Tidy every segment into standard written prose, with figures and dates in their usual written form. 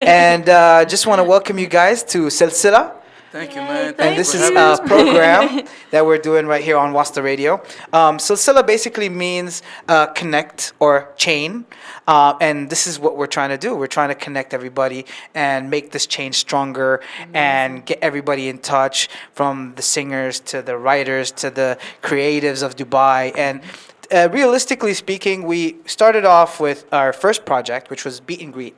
And just want to welcome you guys to SilSila. Thank you, man. And this is a program that we're doing right here on Wasta Radio. SilSila basically means connect or chain. And this is what we're trying to do. We're trying to connect everybody and make this chain stronger and get everybody in touch, from the singers to the writers to the creatives of Dubai. And realistically speaking, we started off with our first project, which was Beat and Greet.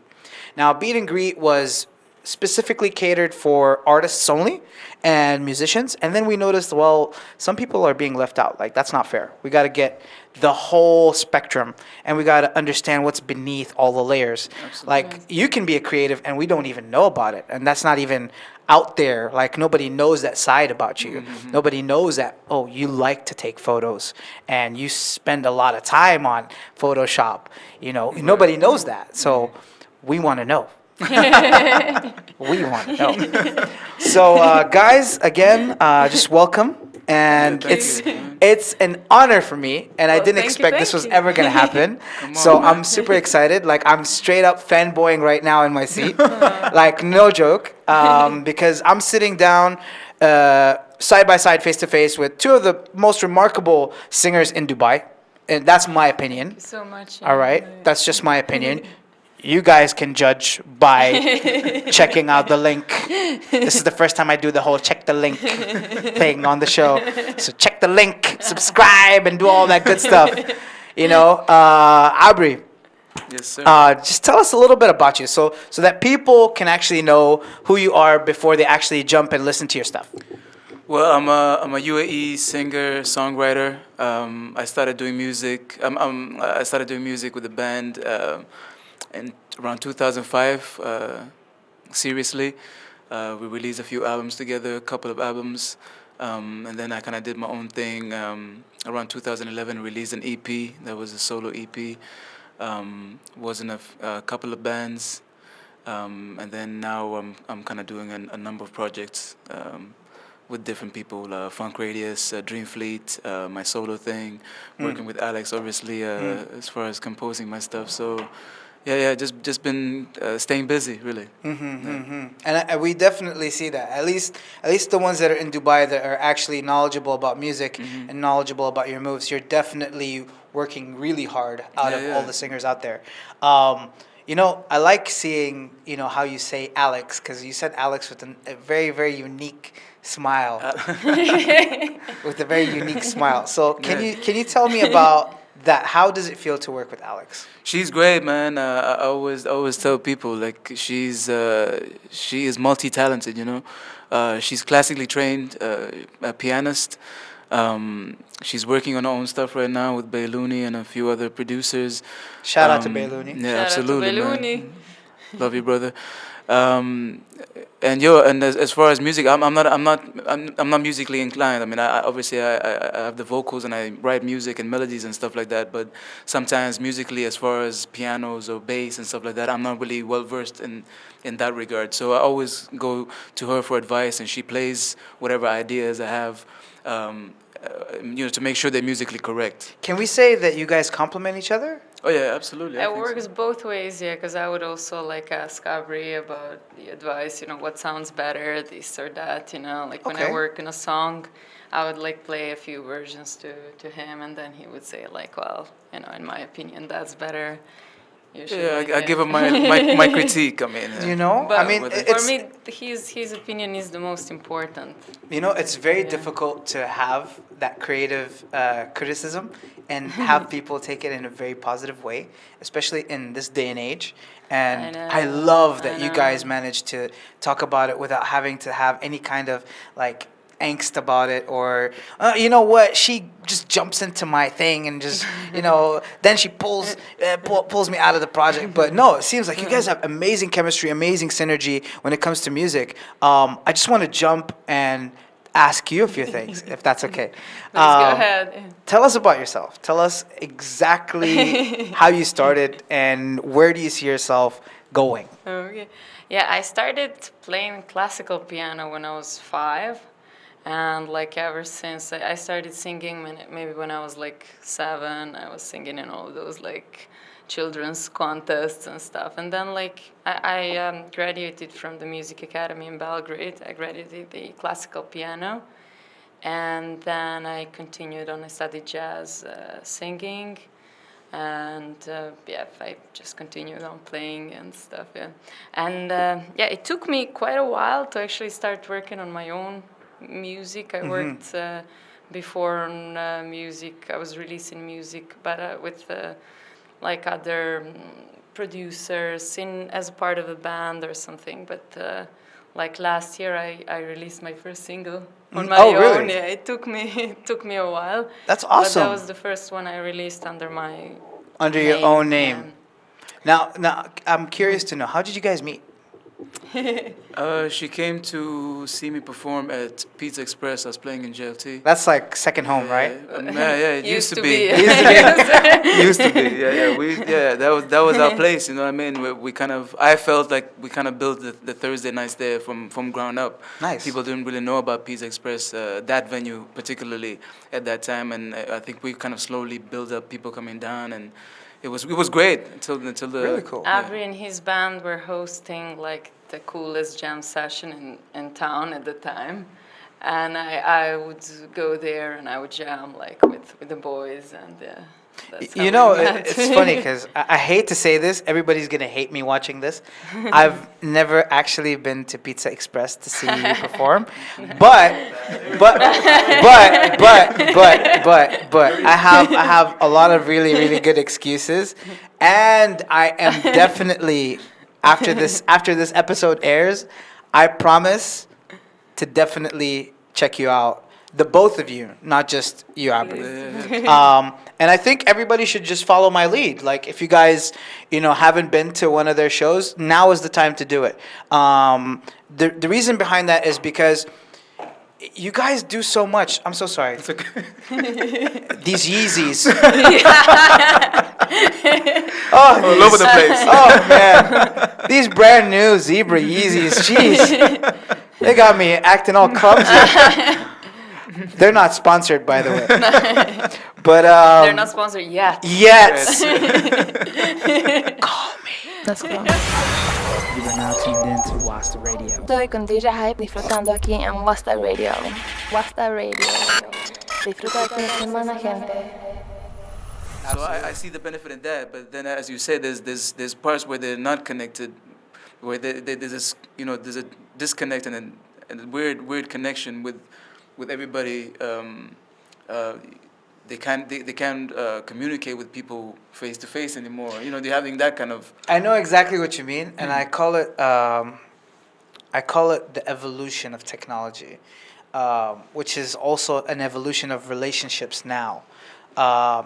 Now, Beat and Greet was specifically catered for artists only and musicians. And then we noticed, well, some people are being left out. Like, that's not fair. We got to get the whole spectrum, and we got to understand what's beneath all the layers. Absolutely. Like, you can be a creative and we don't even know about it. And that's not even out there. Like, nobody knows that side about you. Nobody knows that, oh, you like to take photos and you spend a lot of time on Photoshop. Nobody knows that. So we want to know. We want to know. So, guys, again, just welcome. And it's an honor for me, and I didn't expect this was ever going to happen. So I'm super excited. Like, I'm straight up fanboying right now in my seat. Like, no joke. Because I'm sitting down side by side, face to face with two of the most remarkable singers in Dubai. And that's my opinion. Thank you so much. All right? That's just my opinion. You guys can judge by checking out the link. This is the first time I do the whole check the link thing on the show. So check the link, subscribe, and do all that good stuff. Abri. Yes, sir. Just tell us a little bit about you, so that people can actually know who you are before they actually jump and listen to your stuff. Well, I'm a UAE singer, songwriter. I started doing music. I started doing music with a band. In around 2005, seriously, we released a few albums together, a couple of albums, and then I kind of did my own thing. Around 2011, released an EP. That was a solo EP. Was in a couple of bands, and then now I'm kind of doing a number of projects with different people. Funk Radius, Dream Fleet, my solo thing, working with Aleks, obviously, as far as composing my stuff. So. Yeah, just been staying busy, really. And we definitely see that. At least the ones that are in Dubai that are actually knowledgeable about music and knowledgeable about your moves. You're definitely working really hard out of all the singers out there. I like seeing how you say Aleks, because you said Aleks with a very, very unique smile. With a very unique smile. So can you tell me about that? How does it feel to work with Aleks? She's great, man. I always tell people, like, she is multi-talented. She's classically trained, a pianist. She's working on her own stuff right now with Baylouni and a few other producers. Shout out to Baylouni. Yeah, Shout absolutely, out to Baylouni. man. Love you, brother. And as far as music, I'm not musically inclined. I mean, I obviously I have the vocals and I write music and melodies and stuff like that. But sometimes musically, as far as pianos or bass and stuff like that, I'm not really well versed in that regard. So I always go to her for advice, and she plays whatever ideas I have. To make sure they're musically correct. Can we say that you guys complement each other? Oh yeah, absolutely. It works both ways, yeah, because I would also ask Abri about the advice, what sounds better, this or that, when I work in a song, I would play a few versions to him, and then he would say well, in my opinion, that's better. I give him my critique. I mean, but for me, his opinion is the most important. It's very difficult to have that creative criticism and have people take it in a very positive way, especially in this day and age. And I love that you guys managed to talk about it without having to have any kind of angst about it, or she just jumps into my thing and just then she pulls me out of the project. But no, it seems like you guys have amazing chemistry, amazing synergy when it comes to music. I just want to jump and ask you a few things, if that's okay. Please go ahead. Tell us about yourself. Tell us exactly how you started and where do you see yourself going. Okay. Yeah, I started playing classical piano when I was 5. And ever since I started singing, maybe when I was 7, I was singing in all of those children's contests and stuff. And then like I graduated from the music academy in Belgrade. I graduated the classical piano, and then I continued on. I studied jazz, singing, and I just continued on playing and stuff. And it took me quite a while to actually start working on my own music. I worked before on music. I was releasing music, but with like other producers as a part of a band or something. But like last year, I released my first single on my own. Really? Yeah, it took me a while. That's awesome. But that was the first one I released under my your own name. Now, I'm curious to know, how did you guys meet? She came to see me perform at Pizza Express. I was playing in JLT. That's like second home, right? It used to be. Used to be. That was our place. You know what I mean? I felt like we kind of built the Thursday nights there from ground up. Nice. People didn't really know about Pizza Express, that venue particularly at that time, and I think we kind of slowly built up people coming down, and it was great until the really cool. Abri and his band were hosting like the coolest jam session in town at the time, and I would go there and I would jam like with the boys, and that's how you know, we met. it's funny because I hate to say this, everybody's gonna hate me watching this. I've never actually been to Pizza Express to see you perform, but I have a lot of really good excuses, and I am definitely after this episode airs, I promise to definitely check you out. The both of you, not just you, Abri. And I think everybody should just follow my lead. Like, if you guys, haven't been to one of their shows, now is the time to do it. The reason behind that is because you guys do so much. I'm so sorry. These Yeezys. All over the place. Oh, man. These brand new Zebra Yeezys. Jeez. They got me acting all clumsy. They're not sponsored, by the way. But they're not sponsored yet. Yes. Call me. Let's go. You are now tuned in to Wasta Radio. Estoy con DJ Hype disfrutando aquí en Wasta Radio. Wasta Radio. Disfruta el fin de semana, gente. So I see the benefit in that, but then as you said, there's parts where they're not connected, where there's this, there's a disconnect and a weird connection with everybody. They can't communicate with people face to face anymore. They're having that kind of. I know exactly what you mean, and I call it the evolution of technology, which is also an evolution of relationships now.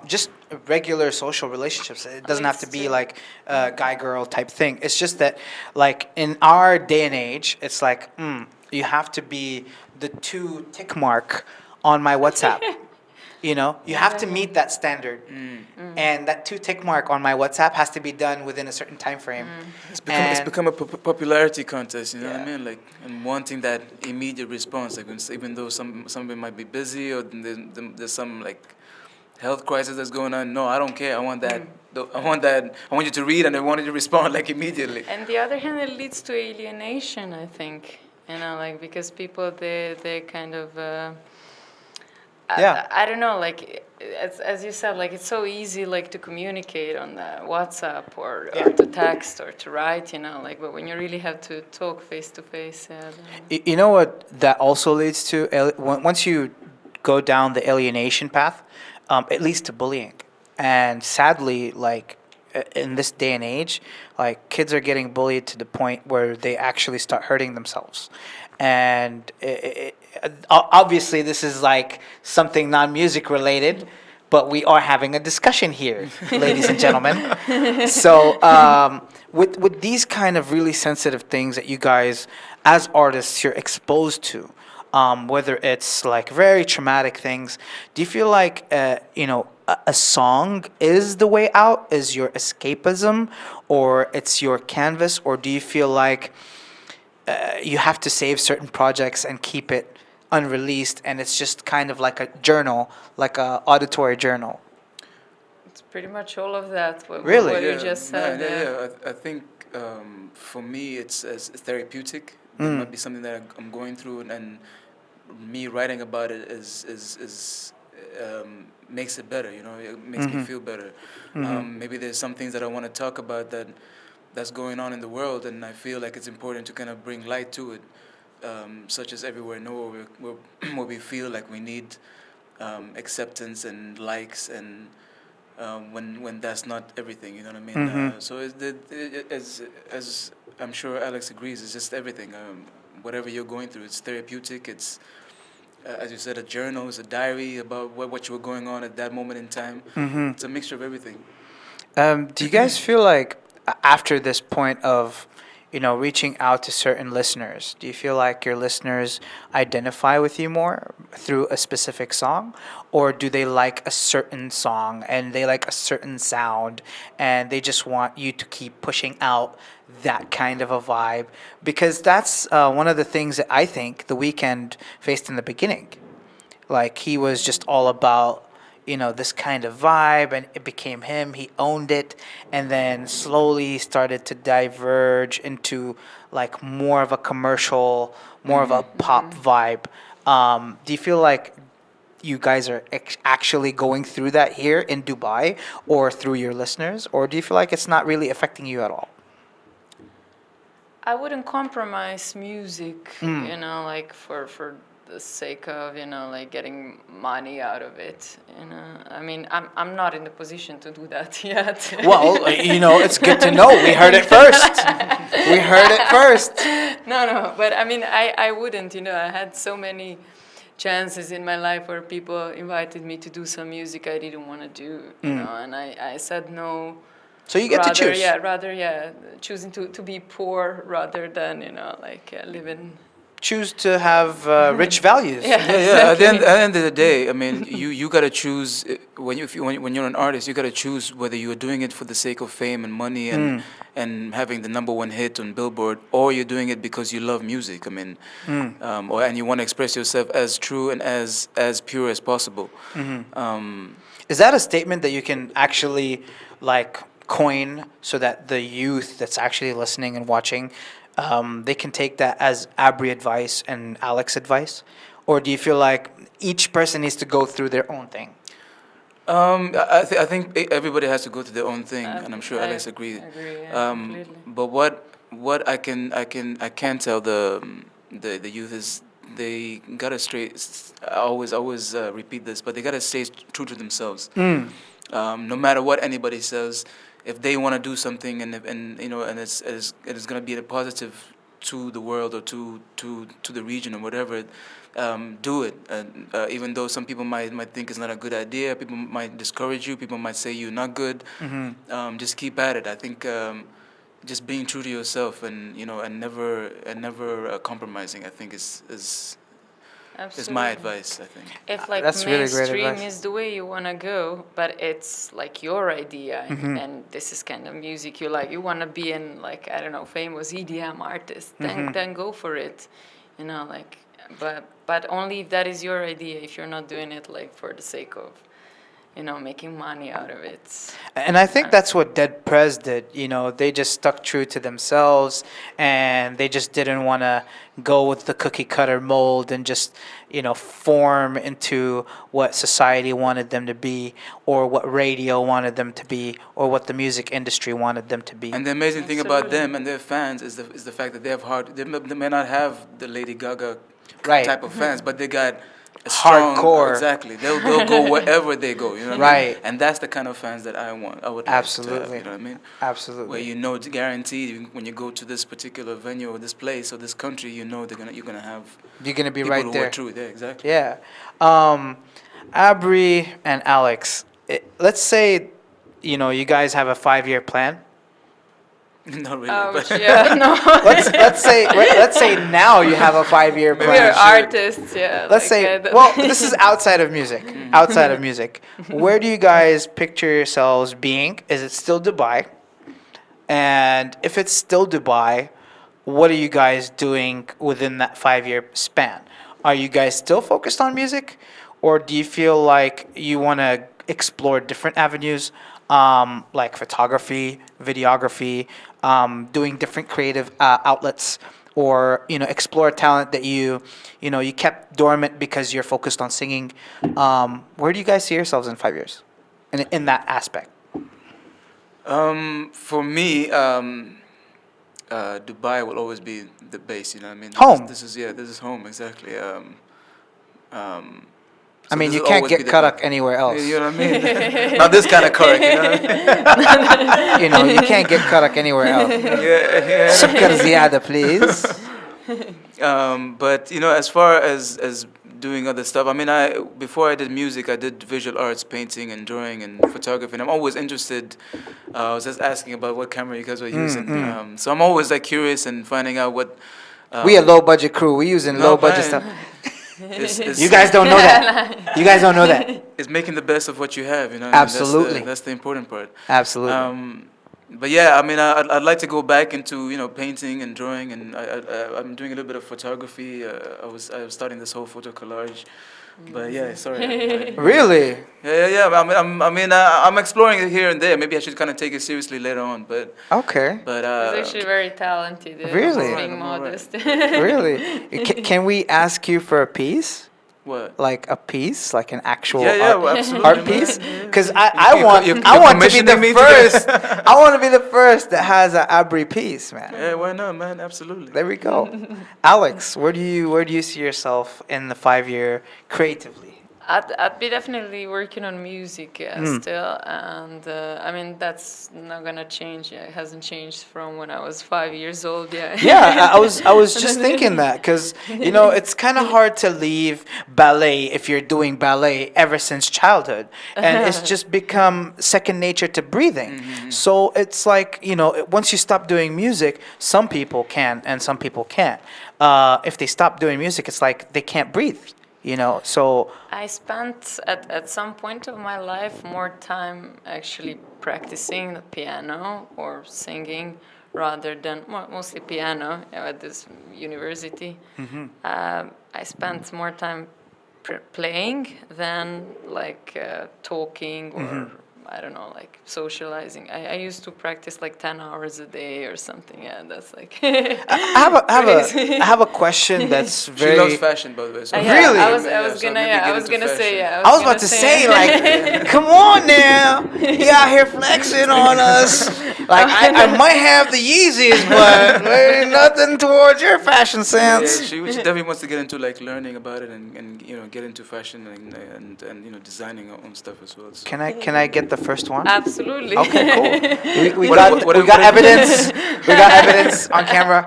Just regular social relationships. It doesn't have to be like a guy-girl type thing. It's just that, like, in our day and age, it's like, you have to be the 2 tick mark on my WhatsApp. You have to meet that standard. And that 2 tick mark on my WhatsApp has to be done within a certain time frame. It's become a popularity contest, you know what I mean? Like, and wanting that immediate response. Like, even though somebody might be busy or there's some, like, health crisis that's going on. No, I don't care. I want that. I want you to read, and I want you to respond like immediately. And the other hand, it leads to alienation, I think. Like, because people they kind of. I don't know. Like, as you said, like, it's so easy, like, to communicate on WhatsApp or to text or to write. Like, but when you really have to talk face to face. You know what that also leads to? Once you go down the alienation path. It leads to bullying, and sadly, like, in this day and age, like, kids are getting bullied to the point where they actually start hurting themselves, and obviously this is like something non-music related, but we are having a discussion here, ladies and gentlemen. So with these kind of really sensitive things that you guys, as artists, you're exposed to. Whether it's like very traumatic things, do you feel like a song is the way out, is your escapism, or it's your canvas, or do you feel like you have to save certain projects and keep it unreleased, and it's just kind of like a journal, like a auditory journal? pretty much all of that. Really? What you just said. I think for me, it's therapeutic. It might be something that I'm going through, and me writing about it is makes it better. It makes me feel better. Maybe there's some things that I want to talk about that's going on in the world, and I feel like it's important to kind of bring light to it, such as Everywhere No, where we feel like we need acceptance and likes, and when that's not everything, you know what I mean? So as I'm sure Alex agrees, it's just everything. Whatever you're going through, it's therapeutic. It's as you said, a journal, it's a diary about what you were going on at that moment in time. It's a mixture of everything. Do you guys feel like after this point of, reaching out to certain listeners, do you feel like your listeners identify with you more through a specific song? Or do they like a certain song and they like a certain sound and they just want you to keep pushing out that kind of a vibe? Because that's one of the things that I think The Weeknd faced in the beginning. Like, he was just all about, this kind of vibe, and it became him. He owned it, and then slowly started to diverge into like more of a commercial, more of a pop vibe. Do you feel like you guys are actually going through that here in Dubai, or through your listeners, or do you feel like it's not really affecting you at all? I wouldn't compromise music, like for the sake of, like getting money out of it. I mean, I'm not in the position to do that yet. Well, it's good to know. We heard it first. We heard it first. No, but I mean, I wouldn't, I had so many chances in my life where people invited me to do some music I didn't want to do, and I said no. So you get to choose. Choosing to be poor rather than, living. Choose to have rich values. Yeah. At the end of the day, I mean, you gotta choose when you're an artist. You gotta choose whether you are doing it for the sake of fame and money and having the #1 hit on Billboard, or you're doing it because you love music. I mean, and you want to express yourself as true and as pure as possible. Is that a statement that you can actually coin so that the youth that's actually listening and watching, they can take that as Abri advice and Aleks advice? Or do you feel like each person needs to go through their own thing? I think everybody has to go through their own thing, and I'm sure Alex agrees. I agree, completely. But what I can tell the youth is they gotta I always repeat this, but they gotta stay true to themselves. No matter what anybody says, if they want to do something and it's gonna be a positive to the world or to the region or whatever, do it. And even though some people might think it's not a good idea, people might discourage you, people might say you're not good. Just keep at it. I think just being true to yourself and never compromising, I think is my advice, I think. If That's really great mainstream advice. is the way you want to go, but it's like your idea, and this is kind of music you like, you want to be in famous EDM artist, then go for it, but only if that is your idea. If you're not doing it for the sake of making money out of it. And I think that's what Dead Prez did. They just stuck true to themselves, and they just didn't want to go with the cookie cutter mold and just, form into what society wanted them to be, or what radio wanted them to be, or what the music industry wanted them to be. And the amazing thing about them and their fans is the fact that they may not have the Lady Gaga type of fans, but they got a strong, hardcore. Exactly. They'll go wherever they go. You know what I mean? Right. And that's the kind of fans that I want. I would Absolutely. like to have, you know what I mean? Absolutely. Where it's guaranteed when you go to this particular venue or this place or this country, you're gonna have You're gonna be people right who there. are true. Yeah, exactly. Yeah. Abri and Aleks, let's say, you guys have a 5-year plan. Not really. Ouch, but no. Let's say now you have a 5-year plan. We're artists, yeah. Let's say, this is outside of music. Outside of music, where do you guys picture yourselves being? Is it still Dubai? And if it's still Dubai, what are you guys doing within that 5-year span? Are you guys still focused on music, or do you feel like you want to explore different avenues like photography, videography, doing different creative outlets, or explore a talent that you kept dormant because you're focused on singing. Where do you guys see yourselves in 5 years, in that aspect? For me, Dubai will always be the base. You know what I mean? Home. This is home exactly. I mean, this you will can't always get be the karak base. anywhere else. You know what I mean? Not this kind of karak. You know what I mean? You can't get karak anywhere else. Yeah. Sukkar ziyada, please. But as far as doing other stuff, I mean, before I did music, I did visual arts, painting and drawing and photography, and I'm always interested. I was just asking about what camera you guys were using, so I'm always like curious and finding out what. We a low budget crew. We using low budget stuff. You guys don't know that. You guys don't know that. It's making the best of what you have, Absolutely. That's the important part. Absolutely. But yeah, I mean, I'd like to go back into painting and drawing, and I'm doing a little bit of photography. I was starting this whole photo collage, but yeah, sorry. Really? Yeah. I'm exploring it here and there. Maybe I should kind of take it seriously later on, but okay. But he's actually very talented. Really? He's being modest. Really? Can we ask you for a piece? What? Like a piece, like an actual absolutely, art piece? Because I want to be commissioning the me to first. I want to be the first that has an Abri piece, man. Yeah, why not, man? Absolutely. There we go. Alex, where do you see yourself in the 5 year creatively? I'd be definitely working on music still, and I mean that's not gonna change. It hasn't changed from when I was 5 years old. Yeah, I was just thinking that because it's kind of hard to leave ballet if you're doing ballet ever since childhood, and it's just become second nature to breathing. So it's like once you stop doing music, some people can and some people can't. If they stop doing music, it's like they can't breathe. So I spent at some point of my life more time actually practicing the piano or singing rather than mostly piano at this university. I spent more time playing than like talking or I don't know, like socializing. I used to practice like 10 hours a day or something. Yeah, that's like. I have a question that's very. She loves fashion, by the way. So really? I was gonna say. I was about to say like, come on now, you out here flexing on us. Like I might have the Yeezys, but there ain't nothing towards your fashion sense. Yeah, she definitely wants to get into like learning about it and get into fashion and designing her own stuff as well. So. Can I get the first one? Absolutely. Okay, cool. We got evidence. We got evidence on camera.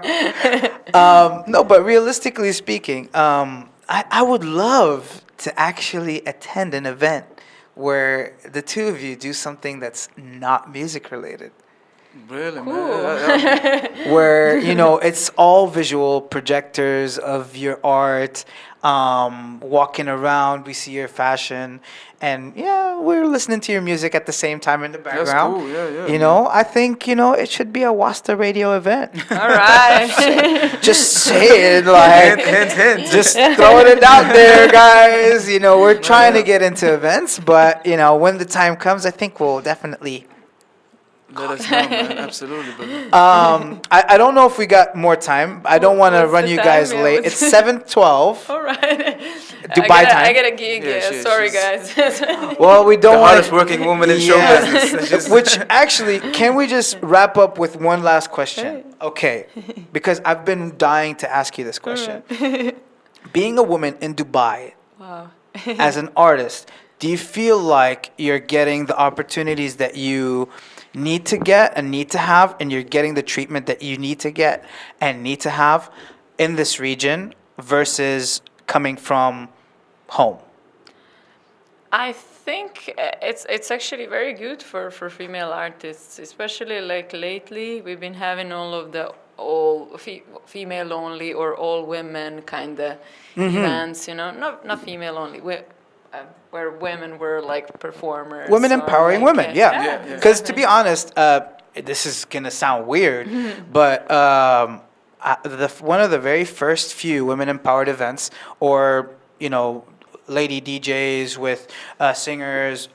No, but realistically speaking, I would love to actually attend an event where the two of you do something that's not music related. Really, cool. Man. Where it's all visual projectors of your art, walking around. We see your fashion, and we're listening to your music at the same time in the background. That's cool. Yeah. I think it should be a Wasta Radio event. All right. Just say it like hint. just throwing it out there, guys. We're trying to get into events, but when the time comes, I think we'll definitely. Let us know, man. Absolutely, brother. I don't know if we got more time. I don't want to run you guys late. It's 7:12. All right. Dubai time. I got a gig. Sorry, guys. Well, we don't want hardest working woman in show business. Which actually, can we just wrap up with one last question? Okay, because I've been dying to ask you this question. Being a woman in Dubai, Wow. as an artist, do you feel like you're getting the opportunities that you need to get and need to have, and you're getting the treatment that you need to get and need to have in this region versus coming from home? I think it's actually very good for female artists, especially like lately we've been having all of the female only or all women kind of events, not female only. Where women were like performers. Women empowering women, yeah. Because to exactly. be honest, this is gonna sound weird, but one of the very first few women empowered events, or lady DJs with singers,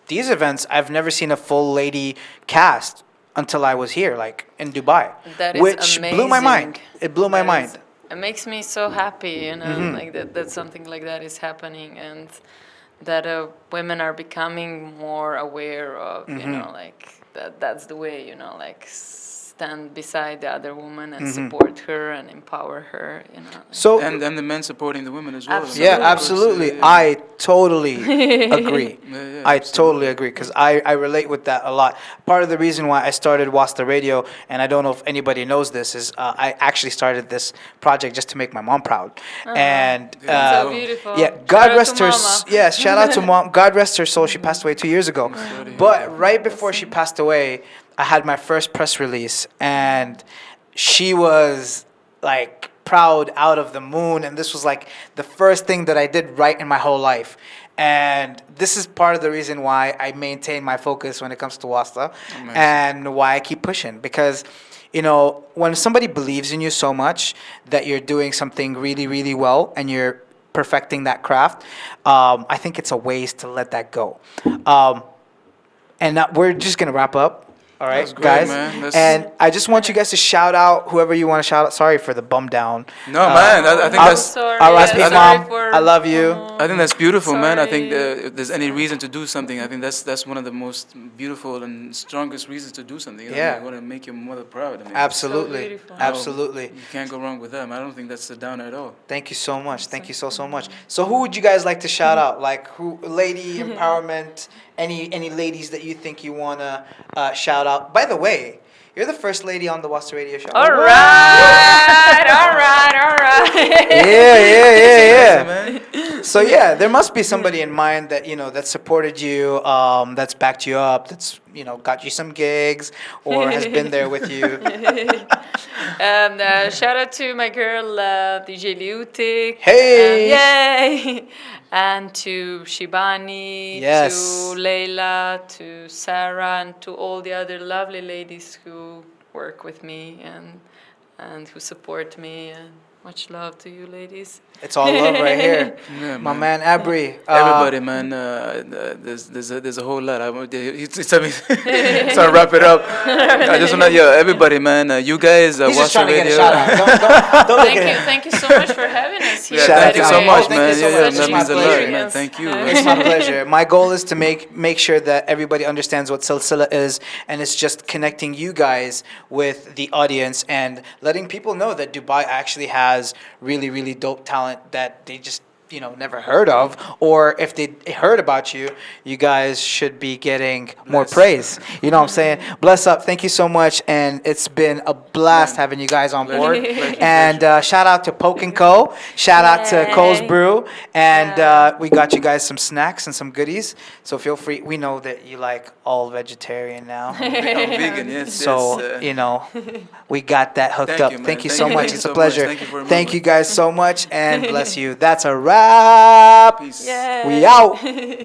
these events, I've never seen a full lady cast until I was here, like in Dubai, That is which blew my mind. It blew my mind. It makes me so happy, like that something like that is happening, and that women are becoming more aware of, like that's the way, like stand beside the other woman and support her and empower her, So and the men supporting the women as well. Absolutely. yeah, absolutely. I totally agree. I totally agree because I relate with that a lot. Part of the reason why I started Wasta Radio, and I don't know if anybody knows this, is I actually started this project just to make my mom proud. And so beautiful. yeah, God rest her. Yes, shout out to mom. God rest her soul. She passed away 2 years ago. But right before she passed away, I had my first press release, and she was like proud out of the moon, and this was like the first thing that I did right in my whole life. And this is part of the reason why I maintain my focus when it comes to Wasta, and why I keep pushing, because when somebody believes in you so much that you're doing something really, really well and you're perfecting that craft, I think it's a waste to let that go. And we're just gonna wrap up. All right, great, guys. Man. And I just want you guys to shout out whoever you want to shout out. Sorry for the bum down. No, man. I think that's. Sorry, RSP sorry mom. for- I love you. I think that's beautiful, man. I think Sorry. if there's any reason to do something, I think that's one of the most beautiful and strongest reasons to do something. Yeah. You want to make your mother proud. I mean, Absolutely. So beautiful. Absolutely. You can't go wrong with that. I don't think that's a downer at all. Thank you so much. Thank you so much. So who would you guys like to shout out? Like who? Lady empowerment. Any ladies that you think you wanna shout out? By the way, you're the first lady on the Wasta Radio show. All right. Yeah. So yeah, there must be somebody in mind that that supported you, that's backed you up, that's got you some gigs, or has been there with you. Shout out to my girl DJ Liutik. Hey! Yay! And to Shibani, Yes. to Leila, to Sarah, and to all the other lovely ladies who work with me and who support me. And much love to you, ladies. It's all love right here. Yeah, My man Abri. Everybody, man. There's a whole lot. So I wrap it up. I just wanna, everybody, man. You guys, He's just Wasta trying to get a Radio. shout out. Don't look at him. Thank you so much for having us here. Yeah, Shout thank you out so to much, you. man. Thank you so Yeah, much. that It's means my a lot, pleasure. man. Thank you. It's my pleasure. My goal is to make sure that everybody understands what SilSila is, and it's just connecting you guys with the audience and letting people know that Dubai actually has really, really dope talent that they just never heard of, or if they heard about you, you guys should be getting more praise. You know what I'm saying? Bless up. Thank you so much, and it's been a blast having you guys on board. And shout out to Poke and Co. Shout out to Cole's Brew, and we got you guys some snacks and some goodies. So feel free. We know that you like all vegetarian now, I'm vegan, yes. so yes, we got that hooked Thank up. you, man. Thank you Thank so you. much. Thank you It's a so pleasure. much. Thank you for Thank you remembering. guys so much, and bless you. That's a wrap. Peace. Yeah. We out.